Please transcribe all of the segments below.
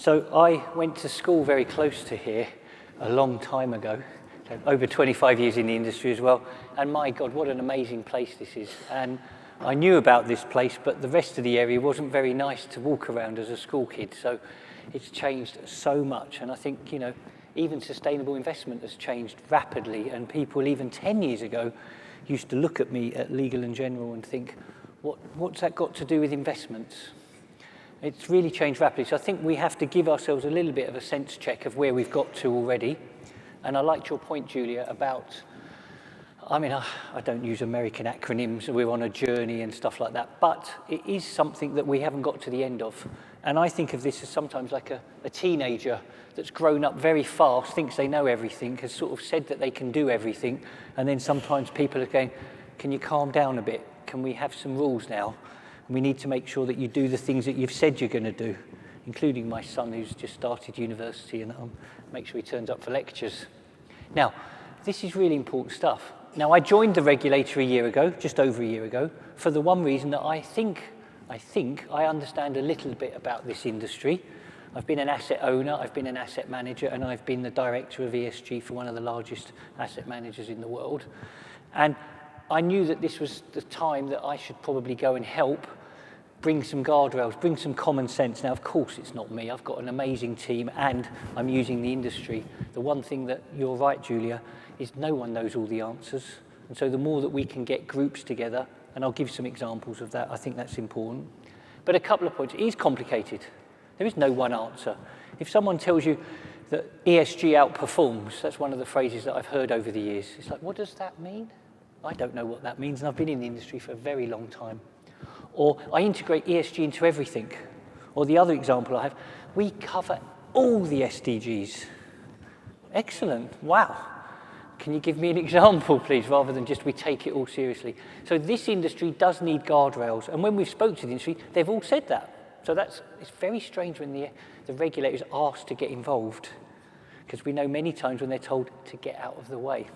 So I went to school very close to here a long time ago, over 25 years in the industry as well. And my God, what an amazing place this is. And I knew about this place, but the rest of the area wasn't very nice to walk around as a school kid. So it's changed so much. And I think, you know, even sustainable investment has changed rapidly. And people even 10 years ago used to look at me at Legal and General and think, what's that got to do with investments? It's really changed rapidly. So I think we have to give ourselves a little bit of a sense check of where we've got to already. And I liked your point, Julia, about, I mean, I don't use American acronyms, we're on a journey and stuff like that, but it is something that we haven't got to the end of. And I think of this as sometimes like a teenager that's grown up very fast, thinks they know everything, has sort of said that they can do everything, and then sometimes people are going, can you calm down a bit? Can we have some rules now? We need to make sure that you do the things that you've said you're going to do, including my son who's just started university, and I'll make sure he turns up for lectures. Now, this is really important stuff. Now, I joined the regulator a year ago, just over a year ago, for the one reason that I think I understand a little bit about this industry. I've been an asset owner, I've been an asset manager, and I've been the director of ESG for one of the largest asset managers in the world. And I knew that this was the time that I should probably go and help bring some guardrails, bring some common sense. Now, of course, it's not me. I've got an amazing team, and I'm using the industry. The one thing that you're right, Julia, is no one knows all the answers. And so the more that we can get groups together, and I'll give some examples of that, I think that's important. But a couple of points. It is complicated. There is no one answer. If someone tells you that ESG outperforms, that's one of the phrases that I've heard over the years. It's like, what does that mean? I don't know what that means, and I've been in the industry for a very long time. Or I integrate ESG into everything. Or the other example I have, we cover all the SDGs. Excellent, wow. Can you give me an example, please, rather than just we take it all seriously? So this industry does need guardrails, and when we've spoke to the industry, they've all said that. So it's very strange when the regulators ask to get involved, because we know many times when they're told to get out of the way.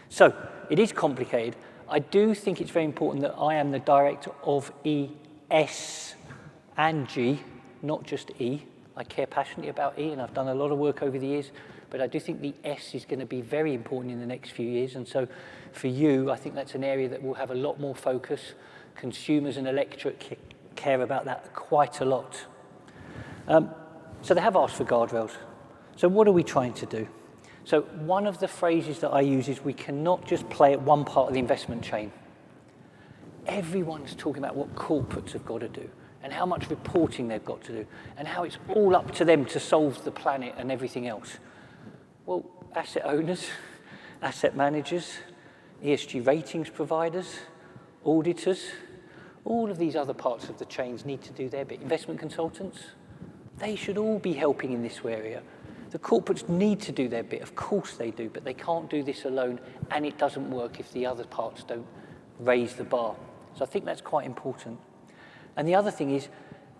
So it is complicated. I do think it's very important that I am the director of E, S, and G, not just E. I care passionately about E, and I've done a lot of work over the years, but I do think the S is going to be very important in the next few years. And so for you, I think that's an area that will have a lot more focus. Consumers and electorate care about that quite a lot. So they have asked for guardrails. So what are we trying to do? So one of the phrases that I use is we cannot just play at one part of the investment chain. Everyone's talking about what corporates have got to do and how much reporting they've got to do and how it's all up to them to solve the planet and everything else. Well, asset owners, asset managers, ESG ratings providers, auditors, all of these other parts of the chains need to do their bit. Investment consultants, they should all be helping in this area. The corporates need to do their bit, of course they do, but they can't do this alone, and it doesn't work if the other parts don't raise the bar. So I think that's quite important. And the other thing is,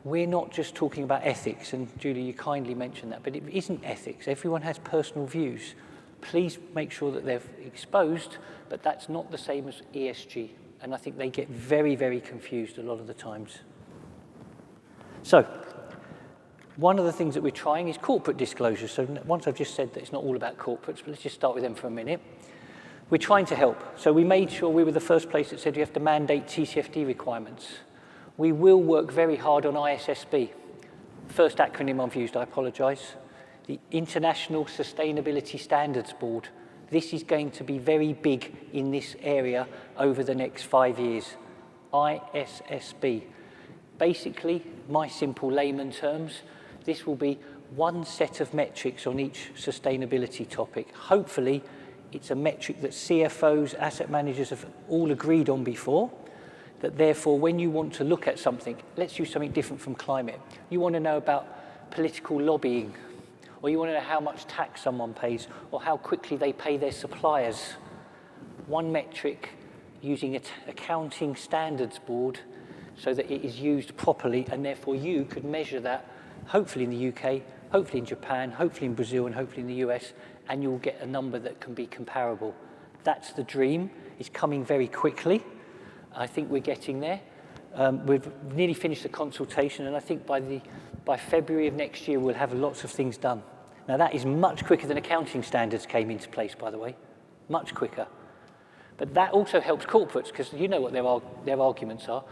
we're not just talking about ethics, and Julie, you kindly mentioned that, but it isn't ethics. Everyone has personal views. Please make sure that they're exposed, but that's not the same as ESG, and I think they get very, very confused a lot of the times. So, one of the things that we're trying is corporate disclosure. So once I've just said that it's not all about corporates, but let's just start with them for a minute. We're trying to help. So we made sure we were the first place that said you have to mandate TCFD requirements. We will work very hard on ISSB. First acronym I've used, I apologise. The International Sustainability Standards Board. This is going to be very big in this area over the next 5 years. ISSB. Basically, my simple layman terms, this will be one set of metrics on each sustainability topic. Hopefully, it's a metric that CFOs, asset managers have all agreed on before, that therefore when you want to look at something, let's use something different from climate. You want to know about political lobbying, or you want to know how much tax someone pays, or how quickly they pay their suppliers. One metric using an accounting standards board so that it is used properly, and therefore you could measure that, hopefully in the UK, hopefully in Japan, hopefully in Brazil, and hopefully in the US, and you'll get a number that can be comparable. That's the dream. It's coming very quickly. I think we're getting there. We've nearly finished the consultation, and I think by February of next year, we'll have lots of things done. Now, that is much quicker than accounting standards came into place, by the way, much quicker. But that also helps corporates, because you know what their arguments are.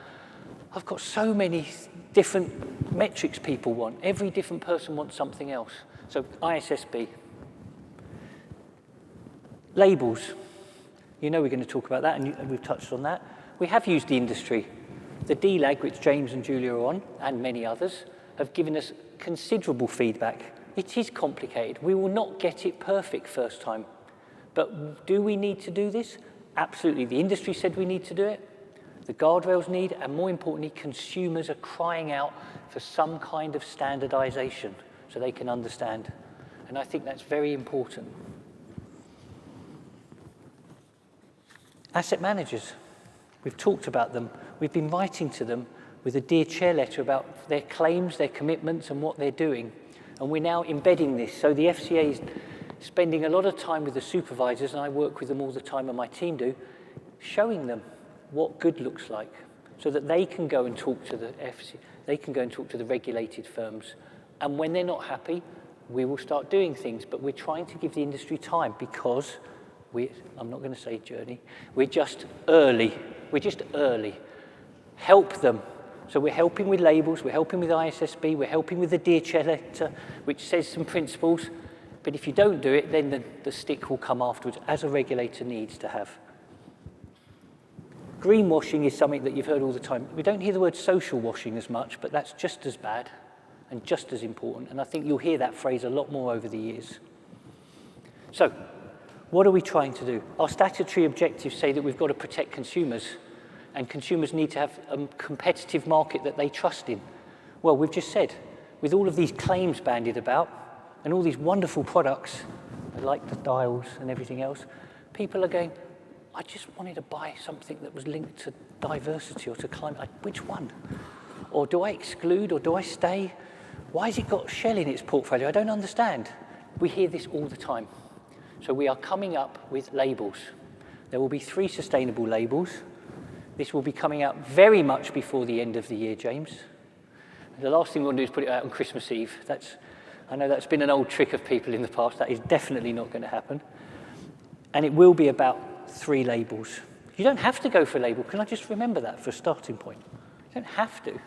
I've got so many different metrics people want. Every different person wants something else. So ISSB. Labels. You know we're going to talk about that, and we've touched on that. We have used the industry. The DLAG, which James and Julia are on, and many others, have given us considerable feedback. It is complicated. We will not get it perfect first time. But do we need to do this? Absolutely. The industry said we need to do it. The guardrails need, and more importantly, consumers are crying out for some kind of standardization so they can understand. And I think that's very important. Asset managers. We've talked about them. We've been writing to them with a Dear Chair letter about their claims, their commitments, and what they're doing. And we're now embedding this. So the FCA is spending a lot of time with the supervisors, and I work with them all the time, and my team do, showing them what good looks like, so that they can go and talk to the FCA, they can go and talk to the regulated firms. And when they're not happy, we will start doing things. But we're trying to give the industry time, because I'm not going to say journey, we're just early. We're just early. Help them. So we're helping with labels, we're helping with ISSB, we're helping with the Dear Chair letter, which says some principles. But if you don't do it, then the stick will come afterwards, as a regulator needs to have. Greenwashing is something that you've heard all the time. We don't hear the word social washing as much, but that's just as bad and just as important. And I think you'll hear that phrase a lot more over the years. So, what are we trying to do? Our statutory objectives say that we've got to protect consumers, and consumers need to have a competitive market that they trust in. Well, we've just said, with all of these claims bandied about, and all these wonderful products, like the dials and everything else, people are going, I just wanted to buy something that was linked to diversity or to climate. Which one? Or do I exclude, or do I stay? Why has it got Shell in its portfolio? I don't understand. We hear this all the time. So we are coming up with labels. There will be 3 sustainable labels. This will be coming out very much before the end of the year, James. The last thing we want to do is put it out on Christmas Eve. I know that's been an old trick of people in the past. That is definitely not going to happen. And it will be about 3 labels. You don't have to go for a label. Can I just remember that for a starting point? You don't have to.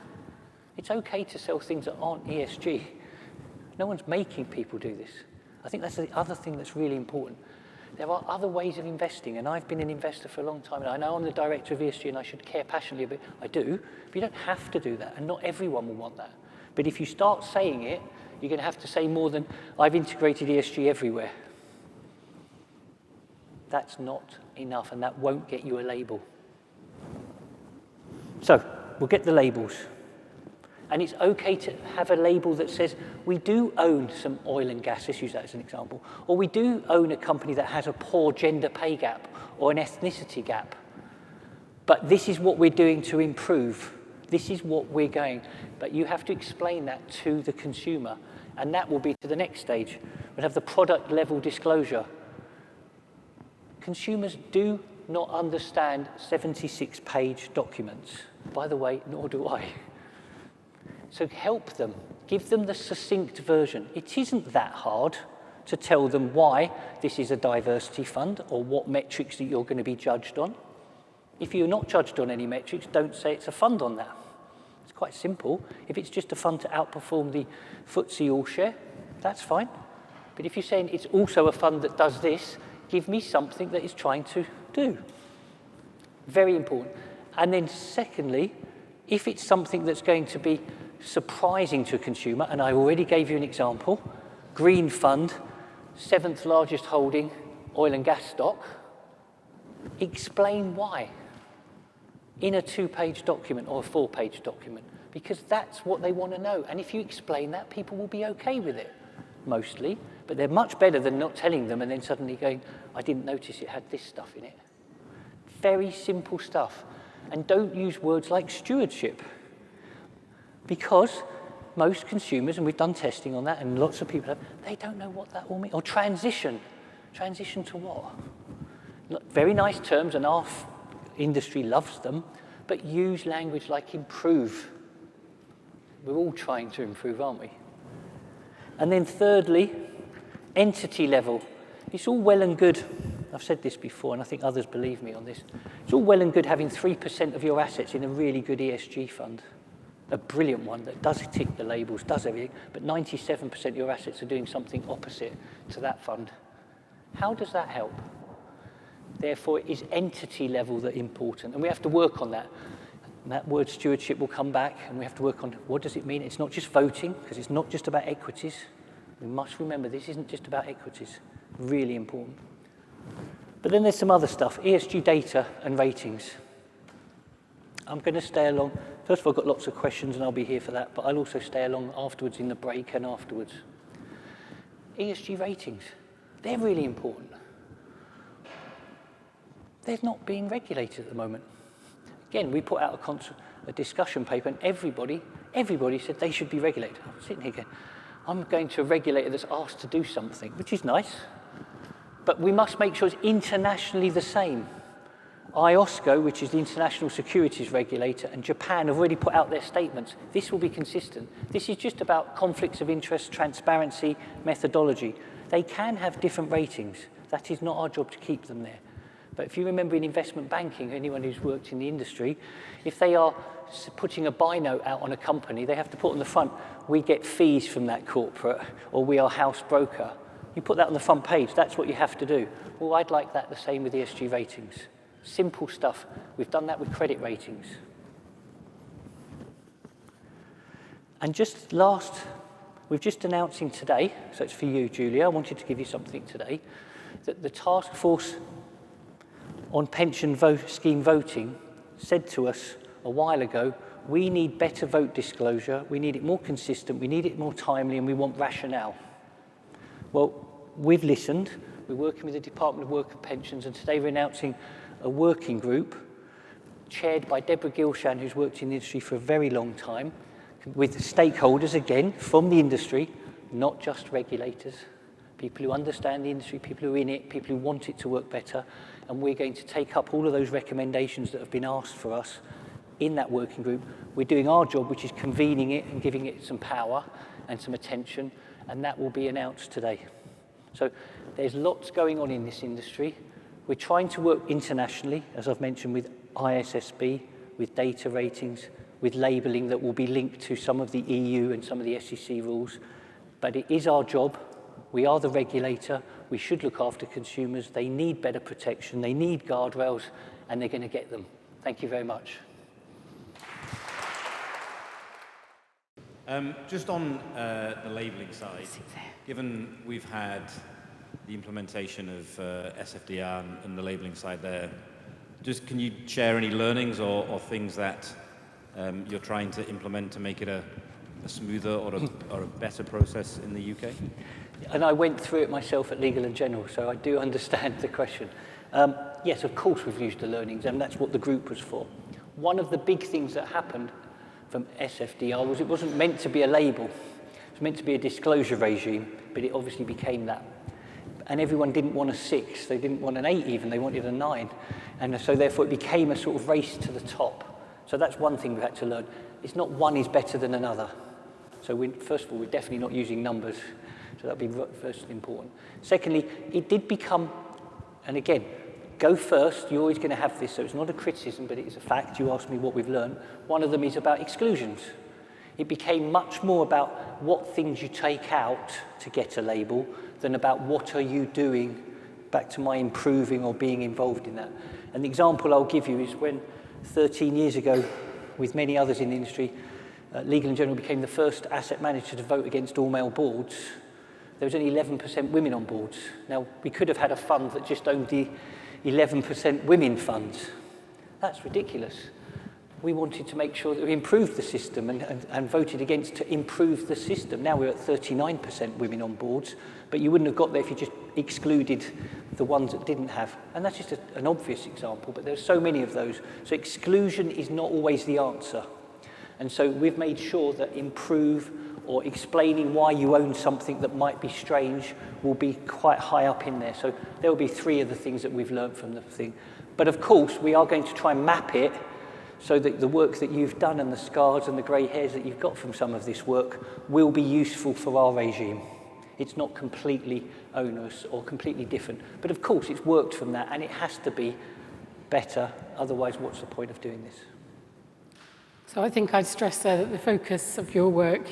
It's okay to sell things that aren't ESG. No one's making people do this. I think that's the other thing that's really important. There are other ways of investing, and I've been an investor for a long time, and I know I'm the director of ESG and I should care passionately about it. I do, but you don't have to do that, and not everyone will want that. But if you start saying it, you're going to have to say more than, I've integrated ESG everywhere. That's not enough, and that won't get you a label. So, we'll get the labels. And it's okay to have a label that says, we do own some oil and gas, let's use that as an example, or we do own a company that has a poor gender pay gap or an ethnicity gap. But this is what we're doing to improve. This is what we're going. But you have to explain that to the consumer, and that will be to the next stage. We'll have the product level disclosure. Consumers do not understand 76-page documents. By the way, nor do I. So help them, give them the succinct version. It isn't that hard to tell them why this is a diversity fund or what metrics that you're going to be judged on. If you're not judged on any metrics, don't say it's a fund on that. It's quite simple. If it's just a fund to outperform the FTSE All-Share, that's fine. But if you're saying it's also a fund that does this, give me something that it's trying to do. Very important. And then secondly, if it's something that's going to be surprising to a consumer, and I already gave you an example, green fund, 7th largest holding, oil and gas stock, explain why in a 2-page document or a 4-page document, because that's what they want to know. And if you explain that, people will be okay with it, mostly, but they're much better than not telling them and then suddenly going, I didn't notice it had this stuff in it. Very simple stuff. And don't use words like stewardship, because most consumers, and we've done testing on that, and lots of people have, they don't know what that all means. Or transition. Transition to what? Very nice terms, and our industry loves them, but use language like improve. We're all trying to improve, aren't we? And then thirdly, entity level. It's all well and good. I've said this before, and I think others believe me on this. It's all well and good having 3% of your assets in a really good ESG fund, a brilliant one that does tick the labels, does everything, but 97% of your assets are doing something opposite to that fund. How does that help? Therefore, it is entity level that important, and we have to work on that. And that word stewardship will come back, and we have to work on what does it mean. It's not just voting, because it's not just about equities. We must remember this isn't just about equities. Really important. But then there's some other stuff, ESG data and ratings. I'm going to stay along. First of all, I've got lots of questions, and I'll be here for that, but I'll also stay along afterwards in the break and afterwards. ESG ratings, they're really important. They're not being regulated at the moment. Again, we put out a discussion paper, and everybody said they should be regulated. I'm sitting here going, I'm going to a regulator that's asked to do something, which is nice, but we must make sure it's internationally the same. IOSCO, which is the International Securities Regulator, and Japan have already put out their statements. This will be consistent. This is just about conflicts of interest, transparency, methodology. They can have different ratings. That is not our job to keep them there. But if you remember in investment banking, anyone who's worked in the industry, if they are putting a buy note out on a company, they have to put on the front, we get fees from that corporate, or we are house broker. You put that on the front page, that's what you have to do. Well, I'd like that the same with ESG ratings. Simple stuff. We've done that with credit ratings. And just last, we're just announcing today, so it's for you, Julia, I wanted to give you something today, that the task force on pension scheme voting said to us a while ago, we need better vote disclosure, we need it more consistent, we need it more timely, and we want rationale. Well, we've listened, we're working with the Department of Work and Pensions, and today we're announcing a working group chaired by Deborah Gilshan, who's worked in the industry for a very long time, with stakeholders, again, from the industry, not just regulators, people who understand the industry, people who are in it, people who want it to work better, and we're going to take up all of those recommendations that have been asked for us in that working group. We're doing our job, which is convening it and giving it some power and some attention, and that will be announced today. So there's lots going on in this industry. We're trying to work internationally, as I've mentioned, with ISSB, with data ratings, with labelling that will be linked to some of the EU and some of the SEC rules. But it is our job. We are the regulator. We should look after consumers. They need better protection. They need guardrails, and they're going to get them. Thank you very much. Just on the labelling side, given we've had the implementation of SFDR and the labelling side there, just can you share any learnings or things that you're trying to implement to make it a smoother or a better process in the UK? And I went through it myself at Legal & General, so I do understand the question. Yes, of course we've used the learnings, and that's what the group was for. One of the big things that happened from SFDR was it wasn't meant to be a label. It was meant to be a disclosure regime, but it obviously became that. And everyone didn't want a 6, they didn't want an 8 even, they wanted a 9. And so therefore it became a sort of race to the top. So that's one thing we had to learn. It's not one is better than another. So first of all, we're definitely not using numbers. So that'd be first important. Secondly, it did become, and again, go first, you're always going to have this, so it's not a criticism, but it is a fact. You asked me what we've learned. One of them is about exclusions. It became much more about what things you take out to get a label than about what are you doing, back to my improving or being involved in that. And the example I'll give you is when 13 years ago, with many others in the industry, Legal & General became the first asset manager to vote against all male boards. There was only 11% women on boards. Now, we could have had a fund that just owned the 11% women funds. That's ridiculous. We wanted to make sure that we improved the system and voted against to improve the system. Now we're at 39% women on boards, but you wouldn't have got there if you just excluded the ones that didn't have. And that's just an obvious example, but there's so many of those. So exclusion is not always the answer. And so we've made sure that improve or explaining why you own something that might be strange will be quite high up in there. So there will be 3 of the things that we've learned from the thing. But of course, we are going to try and map it so that the work that you've done and the scars and the grey hairs that you've got from some of this work will be useful for our regime. It's not completely onerous or completely different. But of course, it's worked from that, and it has to be better. Otherwise, what's the point of doing this? So I think I'd stress there that the focus of your work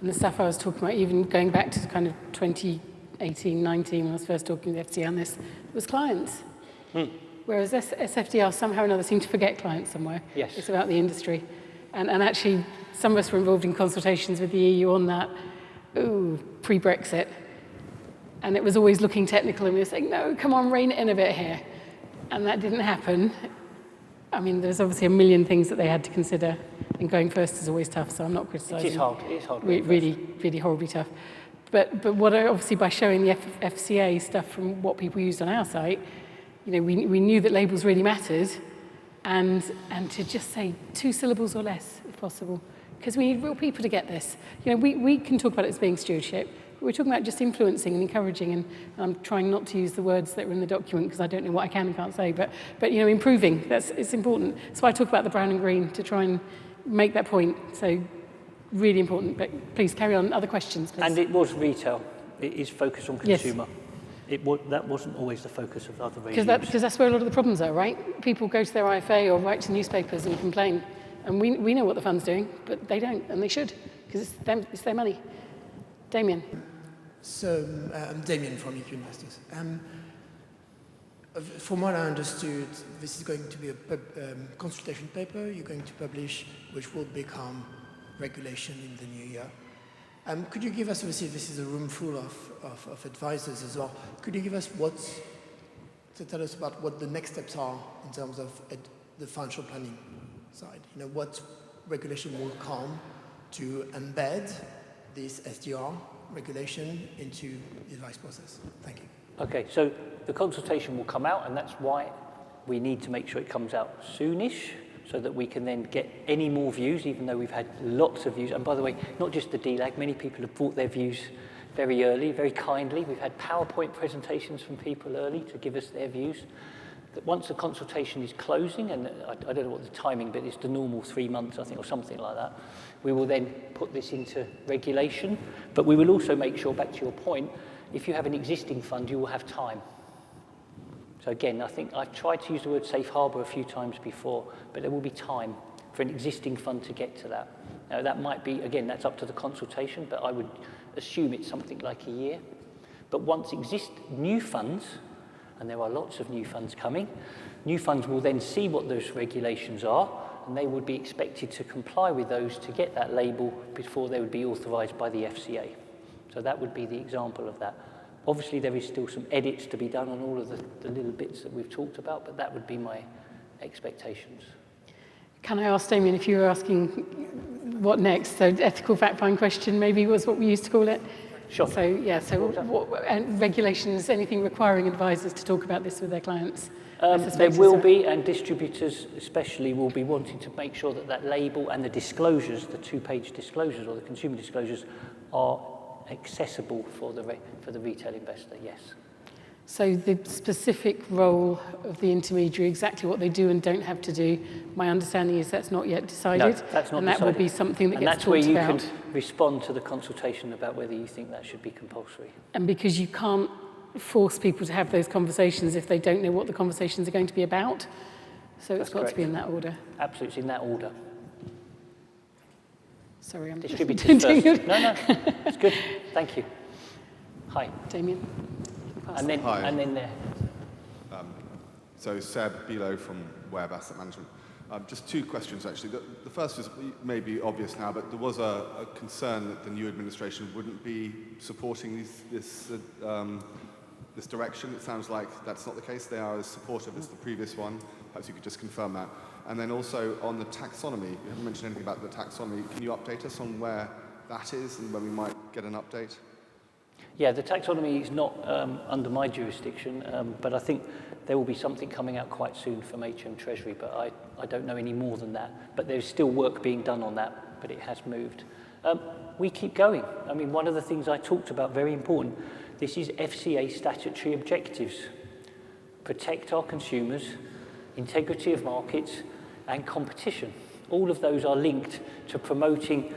and the stuff I was talking about, even going back to kind of 2018, 19, when I was first talking to the FCA on this, was clients. Whereas SFDR somehow or another seem to forget clients somewhere. Yes. It's about the industry. And actually, some of us were involved in consultations with the EU on that, pre-Brexit. And it was always looking technical, and we were saying, no, come on, rein it in a bit here. And that didn't happen. I mean, there's obviously a million things that they had to consider, and going first is always tough, so I'm not criticising. It is hard. It is hard. Really horribly tough. But what obviously by showing the FCA stuff from what people used on our site, you know, we knew that labels really mattered, and to just say 2 syllables or less, if possible, because we need real people to get this. You know, we can talk about it as being stewardship. We're talking about just influencing and encouraging, and I'm trying not to use the words that are in the document because I don't know what I can and can't say, but you know, improving, it's important. So I talk about the brown and green to try and make that point. So really important, but please carry on. Other questions, please. And it was retail. It is focused on consumer. Yes. That wasn't always the focus of other regimes. Because that's where a lot of the problems are, right? People go to their IFA or write to newspapers and complain, and we know what the fund's doing, but they don't, and they should, because it's their money. Damien. So, I'm Damien from EQ Investors. From what I understood, this is going to be a consultation paper you're going to publish, which will become regulation in the new year. Could you give us, obviously this is a room full of advisors as well, could you give us to tell us about what the next steps are in terms of the financial planning side? You know, what regulation will come to embed this SDR regulation into the advice process? Thank you. Okay, so the consultation will come out, and that's why we need to make sure it comes out soonish, so that we can then get any more views, even though we've had lots of views. And by the way, not just the DLAG, many people have brought their views very early, very kindly. We've had PowerPoint presentations from people early to give us their views. That once the consultation is closing, and I don't know what the timing, but it's the normal 3 months, I think, or something like that, we will then put this into regulation. But we will also make sure, back to your point, if you have an existing fund, you will have time. So again, I think I've tried to use the word safe harbour a few times before, but there will be time for an existing fund to get to that. Now, that might be, again, that's up to the consultation, but I would assume it's something like a year. But once new funds, and there are lots of new funds coming, new funds will then see what those regulations are, and they would be expected to comply with those to get that label before they would be authorised by the FCA. So that would be the example of that. Obviously, there is still some edits to be done on all of the little bits that we've talked about, but that would be my expectations. Can I ask Damien, if you were asking what next, so ethical fact-find question maybe was what we used to call it? Sure. So, yeah, so and regulations, anything requiring advisors to talk about this with their clients? There will be, and distributors especially will be wanting to make sure that that label and the disclosures, the 2-page disclosures or the consumer disclosures, are accessible for the retail investor, yes. So the specific role of the intermediary, exactly what they do and don't have to do, my understanding is that's not yet decided. No, that's not and decided. That will be something that gets talked about. And that's where you can respond to the consultation about whether you think that should be compulsory. And because you can't force people to have those conversations if they don't know what the conversations are going to be about. So it's got to be in that order. Absolutely, it's in that order. Sorry, I'm distributors first. No, it's good. Thank you. Hi. Damien. And then there. So Seb Bilo from Web Asset Management. Just 2 questions, actually. The first is maybe obvious now, but there was a concern that the new administration wouldn't be supporting this direction. It sounds like that's not the case. They are as supportive as the previous one. Perhaps you could just confirm that. And then also on the taxonomy, you haven't mentioned anything about the taxonomy. Can you update us on where that is and when we might get an update? Yeah, the taxonomy is not under my jurisdiction, but I think there will be something coming out quite soon from HM Treasury, but I don't know any more than that. But there's still work being done on that, but it has moved. We keep going. I mean, one of the things I talked about, very important, this is FCA statutory objectives. Protect our consumers, integrity of markets, and competition. All of those are linked to promoting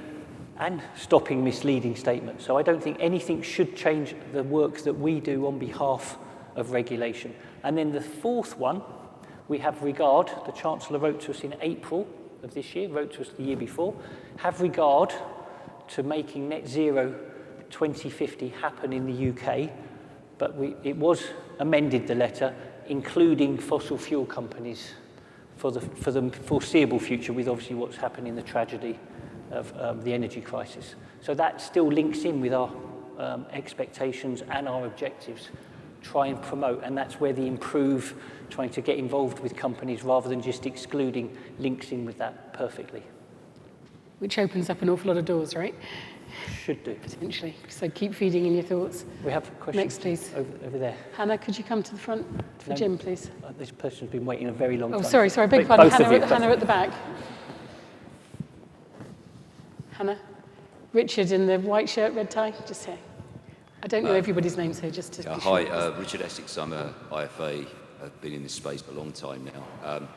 and stopping misleading statements. So I don't think anything should change the work that we do on behalf of regulation. And then the fourth one, we have regard. The Chancellor wrote to us in April of this year, wrote to us the year before, have regard to making net zero 2050 happen in the UK, but it was amended, the letter, including fossil fuel companies for the foreseeable future, with obviously what's happened in the tragedy of the energy crisis. So that still links in with our expectations and our objectives, try and promote, and that's where the improve, trying to get involved with companies rather than just excluding, links in with that perfectly. Which opens up an awful lot of doors, right? Should do. Potentially. So keep feeding in your thoughts. We have a question. Next, please. Over there. Hannah, could you come to the front for Jim, please? This person's been waiting a very long time. Oh, sorry, beg your pardon. Hannah at the back. Hannah? Richard in the white shirt, red tie, just here. I don't know everybody's names here, just to be sure. Hi, Richard Essex. I'm a IFA. I've been in this space for a long time now.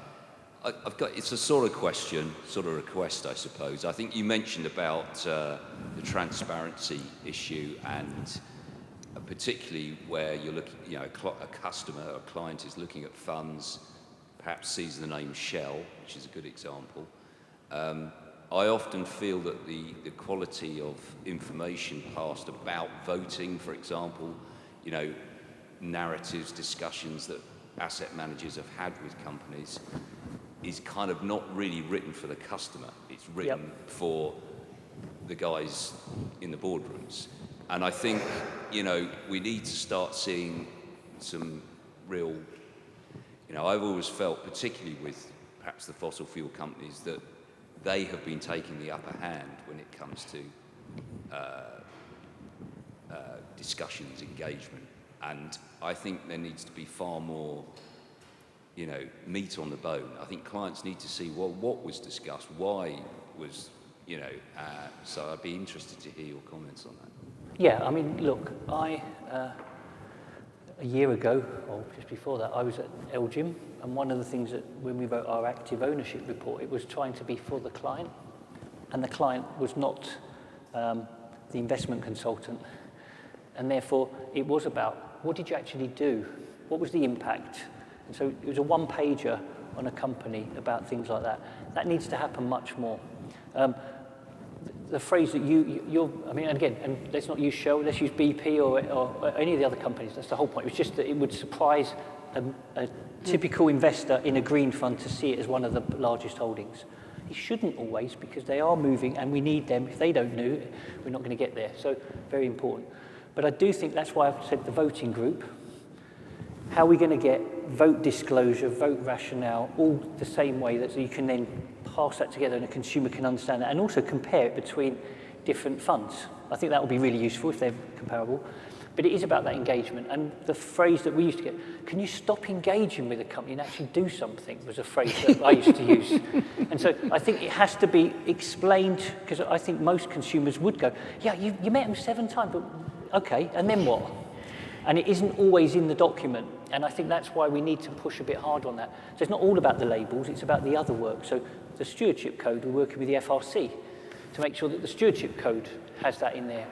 It's a sort of question, sort of request, I suppose. I think you mentioned about the transparency issue, and particularly where you're looking, a customer or a client is looking at funds, perhaps sees the name Shell, which is a good example. I often feel that the quality of information passed about voting, for example, narratives, discussions that asset managers have had with companies, is kind of not really written for the customer. It's written for the guys in the boardrooms. And I think, we need to start seeing some real, I've always felt, particularly with perhaps the fossil fuel companies, that they have been taking the upper hand when it comes to discussions, engagement. And I think there needs to be far more meat on the bone. I think clients need to see, well, what was discussed, why was, so I'd be interested to hear your comments on that. Yeah, I mean, look, a year ago, or just before that, I was at Elgin, and one of the things that when we wrote our active ownership report, it was trying to be for the client, and the client was not the investment consultant, and therefore it was about what did you actually do, what was the impact. And so it was a one-pager on a company about things like that. That needs to happen much more. The phrase that you're, I mean, and again, and let's not use Shell, let's use BP or any of the other companies. That's the whole point. It was just that it would surprise a typical investor in a green fund to see it as one of the largest holdings. It shouldn't always, because they are moving and we need them. If they don't know, we're not going to get there. So very important. But I do think that's why I've said the voting group. How are we going to get vote disclosure, vote rationale, all the same way that so you can then pass that together and a consumer can understand that, and also compare it between different funds. I think that will be really useful if they're comparable. But it is about that engagement. And the phrase that we used to get, can you stop engaging with a company and actually do something, was a phrase that I used to use. And so I think it has to be explained, because I think most consumers would go, yeah, you met them 7 times, but okay, and then what? And it isn't always in the document. And I think that's why we need to push a bit hard on that. So it's not all about the labels, it's about the other work. So the stewardship code, we're working with the FRC to make sure that the stewardship code has that in there.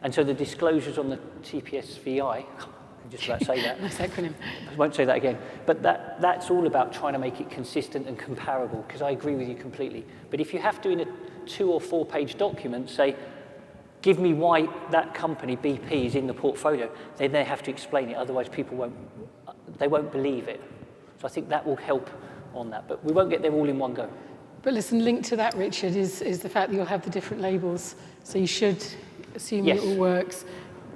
And so the disclosures on the TPSVI, I'm just about to say that. Nice acronym. I won't say that again. But that's all about trying to make it consistent and comparable, because I agree with you completely. But if you have to, in a 2 or 4 page document, say, give me why that company, BP, is in the portfolio, then they have to explain it, otherwise people won't believe it. So I think that will help on that, but we won't get there all in one go. But listen, linked to that, Richard, is the fact that you'll have the different labels, so you should, assuming it all works,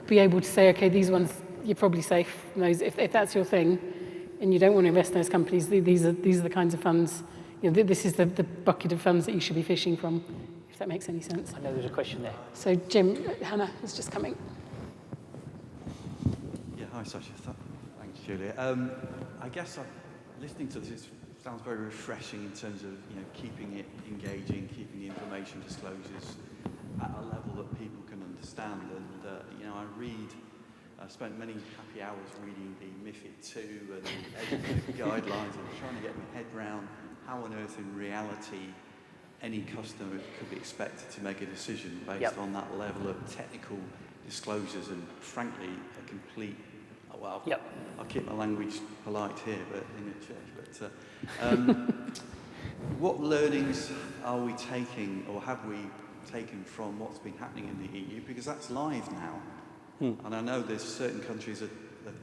be able to say, okay, these ones, you're probably safe in those. If that's your thing, and you don't want to invest in those companies, these are the kinds of funds, this is the bucket of funds that you should be fishing from. If that makes any sense. I know there's a question there. So Jim, Hannah is just coming. Yeah, hi Sacha. Thanks, Julia. I guess listening to this, it sounds very refreshing in terms of keeping it engaging, keeping the information disclosures at a level that people can understand. And I spent many happy hours reading the MiFID II and the guidelines and trying to get my head round how on earth in reality any customer could be expected to make a decision based Yep. on that level of technical disclosures and frankly a complete, well, Yep. I'll keep my language polite here, but in a church, what learnings are we taking or have we taken from what's been happening in the EU? Because that's live now. And I know there's certain countries that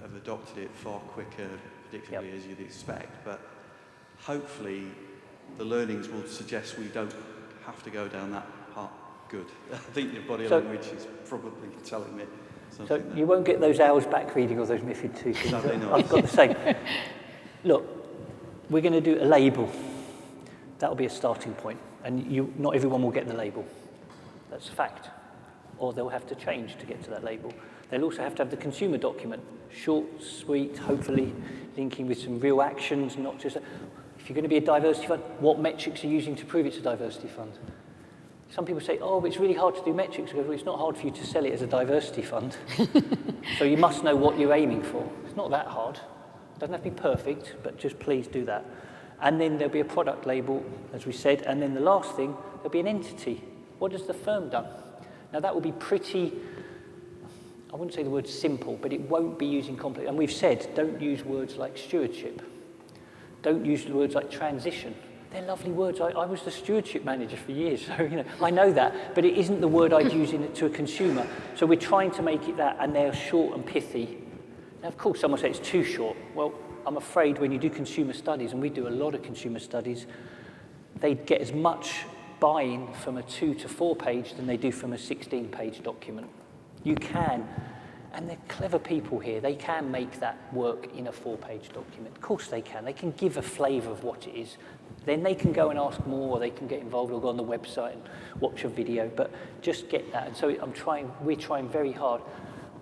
have adopted it far quicker, predictably, as you'd expect, but hopefully the learnings will suggest we don't have to go down that path. Good. I think your body language is probably telling me something. So you won't get those hours back reading all those MiFID II things. Sadly not. I've got the same. Look, we're going to do a label. That'll be a starting point. And not everyone will get the label. That's a fact. Or they'll have to change to get to that label. They'll also have to have the consumer document. Short, sweet, hopefully linking with some real actions, not just... If you're going to be a diversity fund, what metrics are you using to prove it's a diversity fund? Some people say, oh, but it's really hard to do metrics. I go, well, it's not hard for you to sell it as a diversity fund. So you must know what you're aiming for. It's not that hard. It doesn't have to be perfect, but just please do that. And then there'll be a product label, as we said. And then the last thing, there'll be an entity. What has the firm done? Now, that will be pretty, I wouldn't say the word simple, but it won't be using complex. And we've said, don't use words like stewardship. Don't use words like transition. They're lovely words. I was the stewardship manager for years, so I know that. But it isn't the word I'd use to a consumer. So we're trying to make it that, and they're short and pithy. Now, of course, someone says it's too short. Well, I'm afraid when you do consumer studies, and we do a lot of consumer studies, they get as much buy-in from a 2 to 4 page than they do from a 16-page document. You can, and they're clever people here, they can make that work in a 4-page document. Of course they can. They can give a flavour of what it is. Then they can go and ask more, or they can get involved or go on the website and watch a video, but just get that. And so we're trying very hard.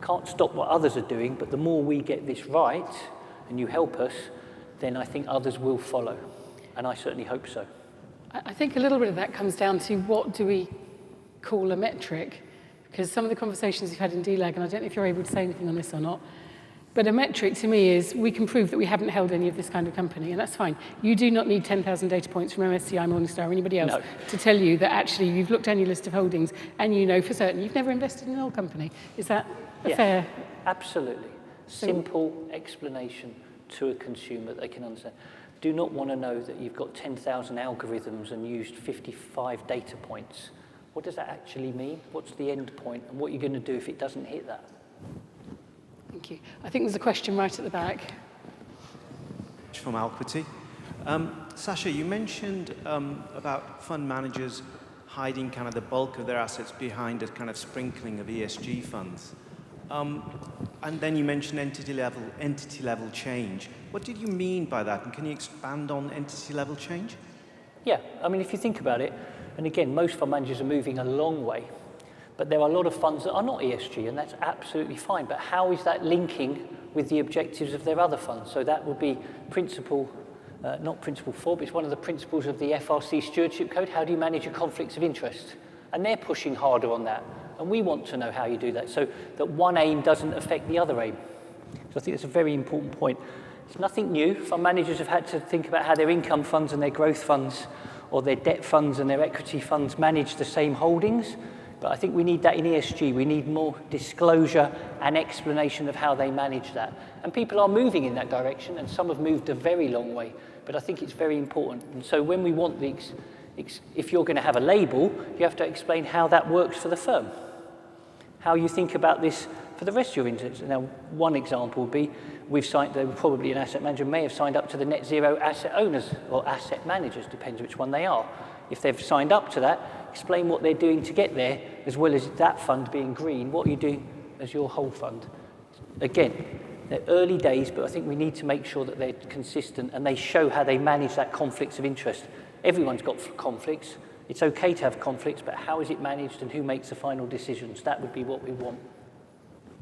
Can't stop what others are doing, but the more we get this right, and you help us, then I think others will follow. And I certainly hope so. I think a little bit of that comes down to what do we call a metric? Because some of the conversations we've had in DLAG, and I don't know if you're able to say anything on this or not, but a metric to me is we can prove that we haven't held any of this kind of company, and that's fine. You do not need 10,000 data points from MSCI, Morningstar, or anybody else to tell you that actually you've looked down your list of holdings and you know for certain you've never invested in an oil company. Is that a fair? Absolutely. Simple explanation to a consumer that they can understand. Do not want to know that you've got 10,000 algorithms and used 55 data points. What does that actually mean? What's the end point? And what are you going to do if it doesn't hit that? Thank you. I think there's a question right at the back. From Alquity. Sacha, you mentioned about fund managers hiding kind of the bulk of their assets behind a kind of sprinkling of ESG funds. And then you mentioned entity level change. What did you mean by that? And can you expand on entity level change? Yeah, I mean, if you think about it, and again, most fund managers are moving a long way, but there are a lot of funds that are not ESG, and that's absolutely fine. But how is that linking with the objectives of their other funds? So that would be not principle 4, but it's one of the principles of the FRC Stewardship Code. How do you manage your conflicts of interest? And they're pushing harder on that. And we want to know how you do that, so that one aim doesn't affect the other aim. So I think that's a very important point. It's nothing new. Fund managers have had to think about how their income funds and their growth funds, or their debt funds and their equity funds manage the same holdings. But I think we need that in ESG. We need more disclosure and explanation of how they manage that. And people are moving in that direction, and some have moved a very long way. But I think it's very important. And so when we want if you're going to have a label, you have to explain how that works for the firm. How you think about this for the rest of your interests. Now, one example would be, probably an asset manager may have signed up to the net zero asset owners or asset managers, depends which one they are. If they've signed up to that, explain what they're doing to get there, as well as that fund being green, what are you doing as your whole fund? Again, they're early days, but I think we need to make sure that they're consistent and they show how they manage that conflicts of interest. Everyone's got conflicts. It's okay to have conflicts, but how is it managed and who makes the final decisions? That would be what we want.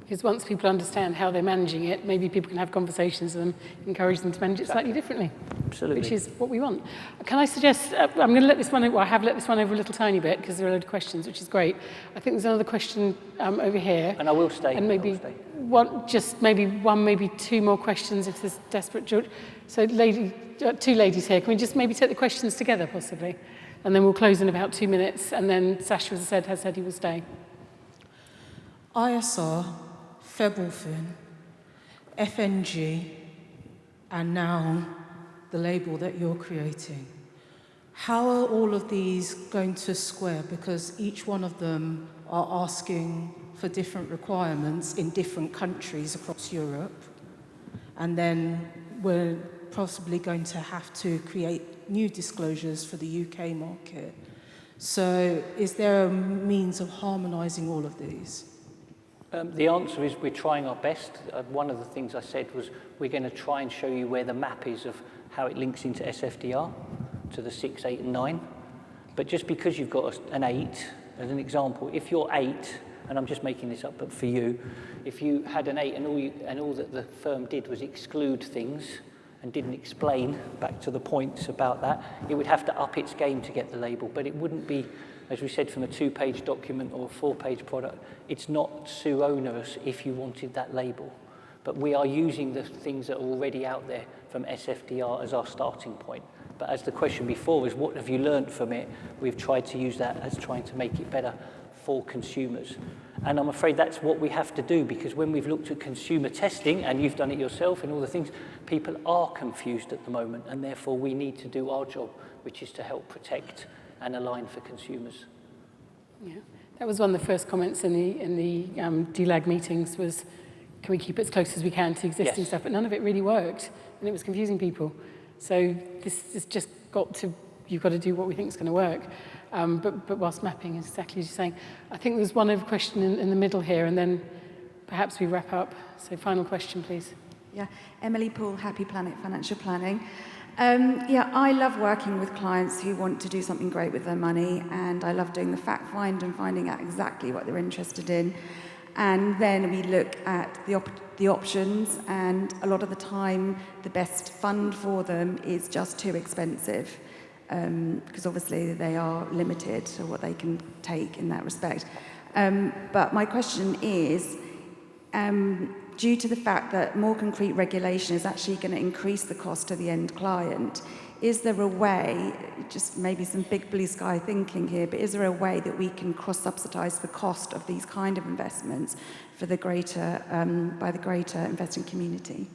Because once people understand how they're managing it, maybe people can have conversations with them, encourage them to manage it slightly differently. Absolutely. Which is what we want. Can I suggest, I'm going to let this one, I have let this one over a little tiny bit because there are a load of questions, which is great. I think there's another question over here. And I will stay. And maybe maybe two more questions if there's desperate. So two ladies here. Can we just maybe take the questions together, possibly? And then we'll close in about 2 minutes. And then Sacha, as I said, has said he will stay. ISR, Febelfin, FNG, and now the label that you're creating. How are all of these going to square? Because each one of them are asking for different requirements in different countries across Europe. And then we're possibly going to have to create new disclosures for the UK market. So is there a means of harmonising all of these? The answer is we're trying our best. One of the things I said was we're going to try and show you where the map is of how it links into SFDR to the 6, 8 and 9. But just because you've got an 8, as an example, if you're 8, and I'm just making this up, but for you, if you had an 8 and all that the firm did was exclude things and didn't explain, back to the points about that, it would have to up its game to get the label, but it wouldn't be, as we said, from a 2-page document or a 4-page product. It's not so onerous if you wanted that label. But we are using the things that are already out there from SFDR as our starting point. But as the question before was, what have you learned from it? We've tried to use that as trying to make it better for consumers. And I'm afraid that's what we have to do, because when we've looked at consumer testing, and you've done it yourself and all the things, people are confused at the moment, and therefore we need to do our job, which is to help protect and align for consumers. Yeah, that was one of the first comments in the DLAG meetings was, can we keep it as close as we can to existing stuff? But none of it really worked, and it was confusing people. So this has just you've got to do what we think is going to work. But whilst mapping is exactly as you're saying. I think there's one other question in the middle here, and then perhaps we wrap up. So final question, please. Yeah, Emily Poole, Happy Planet Financial Planning. I love working with clients who want to do something great with their money, and I love doing the fact find and finding out exactly what they're interested in. And then we look at the options, and a lot of the time the best fund for them is just too expensive, because obviously they are limited to what they can take in that respect. But my question is, due to the fact that more concrete regulation is actually going to increase the cost to the end client, is there a way, just maybe some big blue sky thinking here, but is there a way that we can cross-subsidise the cost of these kind of investments for the by the greater investing community?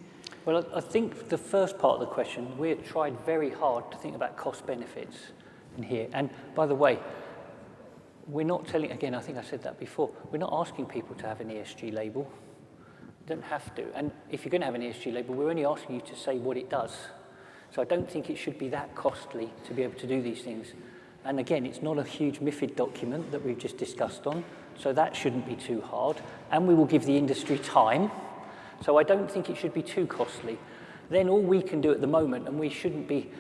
Well, I think the first part of the question, we have tried very hard to think about cost benefits in here. And by the way, we're not telling, again, I think I said that before, we're not asking people to have an ESG label. You don't have to. And if you're going to have an ESG label, we're only asking you to say what it does. So I don't think it should be that costly to be able to do these things. And again, it's not a huge MiFID document that we've just discussed on, so that shouldn't be too hard. And we will give the industry time. So I don't think it should be too costly. Then all we can do at the moment, and we shouldn't be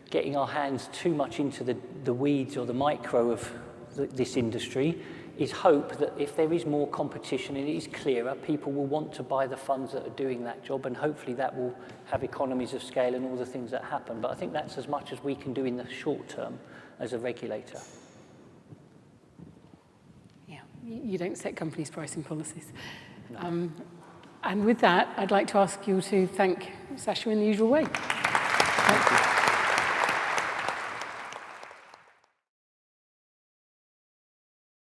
getting our hands too much into the weeds or the micro of this industry, is hope that if there is more competition and it is clearer, people will want to buy the funds that are doing that job, and hopefully that will have economies of scale and all the things that happen. But I think that's as much as we can do in the short term as a regulator. Yeah, you don't set companies' pricing policies. No. And with that, I'd like to ask you to thank Sacha in the usual way. Thank you.